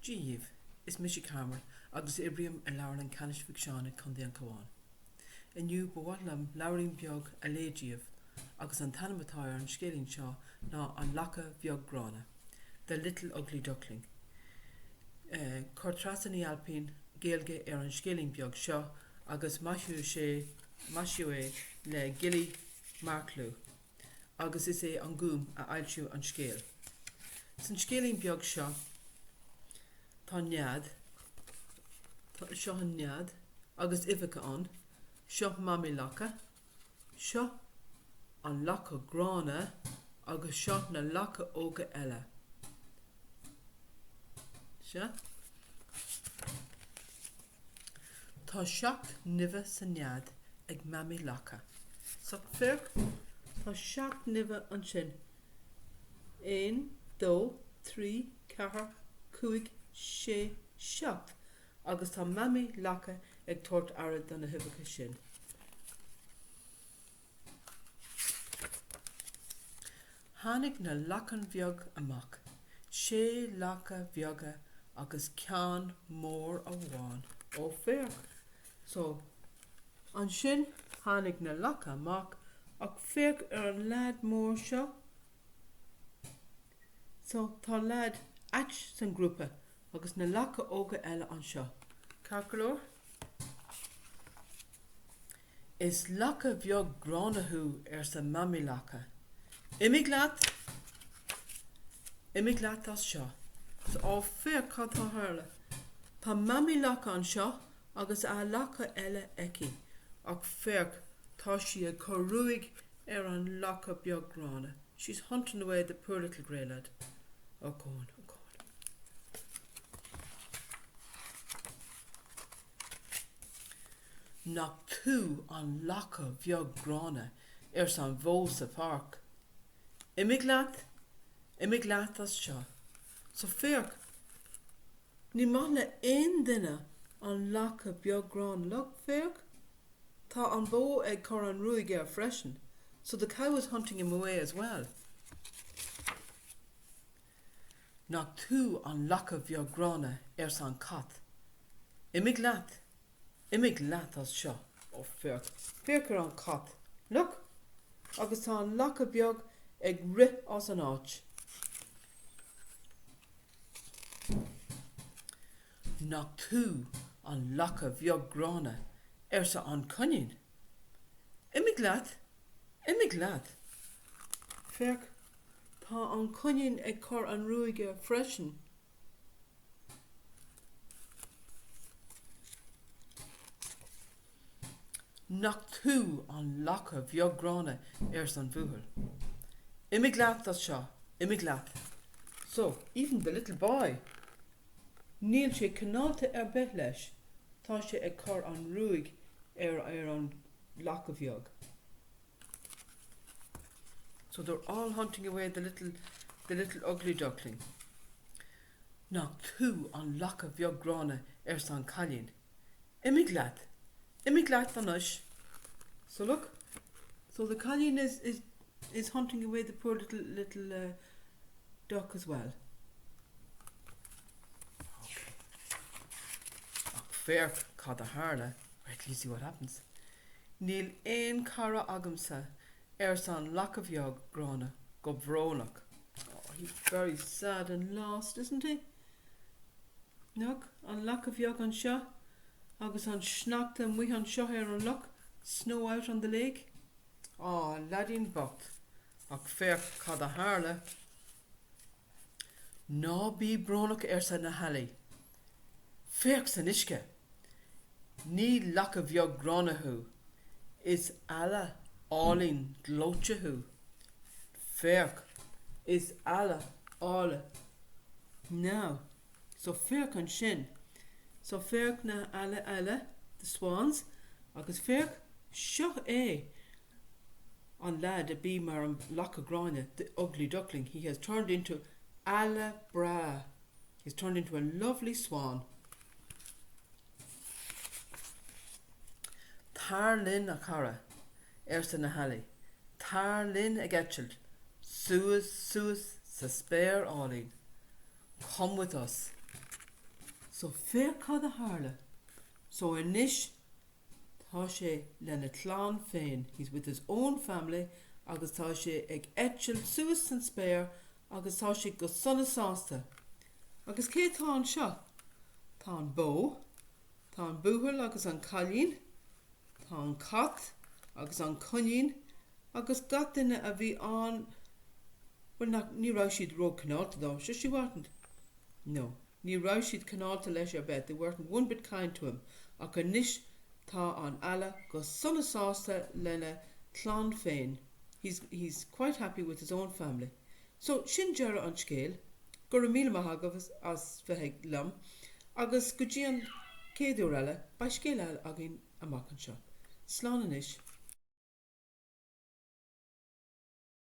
Díomh is Mishi Carmer agus Ibriam a Lauren Canish Vicshana Condi an Kawan. Inniu bhhalam Lauren beag a lédíomh agus an tanamatáir an scéling seo ná an lacha beag grána, The Little Ugly Duckling. Cortrasan í Alpín géalge an scéling beag seo agus maisiú é le Gilly Marklú agus is é an gúm a ailsiú an scéal. San scéling beag seo tá nead seo an nead agus ifica an seo mami lacha seo an lacha grána agus seo na lacha óga eile. Se? Tá seach nimhe sa nead ag mami lacha. So firk tá seach nimhe an sin. 1, 2, 3, 4, 5, 6, 7 agus tá mami lacha ag tuairt aird don na hibicha sin. Tháinig na lachan bheag amach, sé lacha bheaga agus ceann mór a bháin ó féach. So, an sin tháinig na lacha amach ach féach an lad mór seo. So, tá lad ait san grúpa agus na lacha óga eile an seo. Carcolór? Is lacha bheag gránathú sa mami lacha. Imig leat as seo. So á féach cá tá tharla. Tá mami lacha an seo agus a lacha eile eici. Ach féach tá si a choruig an lacha beag grána. She's hunting away the poor little grey lad. Oh, go on. Nach tú an lacha bheag grána san bhósa park. Imig leat as seo. So féach, ní maith le aon duine an lacha beag grána. Look, féach, tá an bó ag chur an ruaig ar freisin. So the cow is hunting him away as well. Nach tú an lacha bheag grána san cat. Imig leat as seo. Oh, féach. Féach an cat. Look, agus tá an lacha beag ag rith as an áit. Nach tú an lacha bheag grána sa an conin. Imig leat. Féach, tá an conin ag chur an ruaige freisin. Nach tú an lacha bheag grána san bhuail. Imig leat as seo. Imig leat. So, even the little boy, níl sé cinnálta bith leis, tá sé ag chur an ruaig an lacha bheag. So they're all hunting away the little ugly duckling. Nach tú an lacha bheag grána san cailín. Imig leat an uis. So look, so the cailín is hunting away the poor little duck as well. Okay. Fair cad a harla. Right, let's see what happens. Níl aon cara agamsa san lacha bheag grána go bhrónach. Oh, he's very sad and lost, isn't he? Look, an lacha bheag an seo agus an snachta mu an seo an luck, snow out on the lake. Oh, ladin bocht. Ach féach cad a harla. Ná bí brónach sa na halaí. Féach san isce. Ní lacha bheag gránathú. Is alla álín glótethú. Féach is alla ála. Now, so féach an sin. So féach na alla, the swans, agus féach seo é an lad a bí mar an lacha grána, the ugly duckling. He has turned into alla bra. He's turned into a lovely swan. Tar lin a cara sa na halaí. Tar lin a getchild. Suas sa spare álín. Come with us. So fair cad a harla. So inish tá sé lena clán féin. He's with his own family agus tá sé ag etchel suas san spéir agus tá sé go sonna sásta. Agus cé tá an seo? Tá an bó, tá an búhal agus an callín, tá an cat agus an conín agus gat duine a bhí an ní rá siad ro canálta dá, sure she wasn't. No, ní rá siad canálta leis ar bed. They weren't one bit kind to him. Ach a nish tá an ala go sonna sásta lena clán féin. He's quite happy with his own family. So sin dearra an scéal, gur míle maithagah as bheithe lam, agus go dtí an céadú eile ba scéal eile agin amach an seo. Slán anish.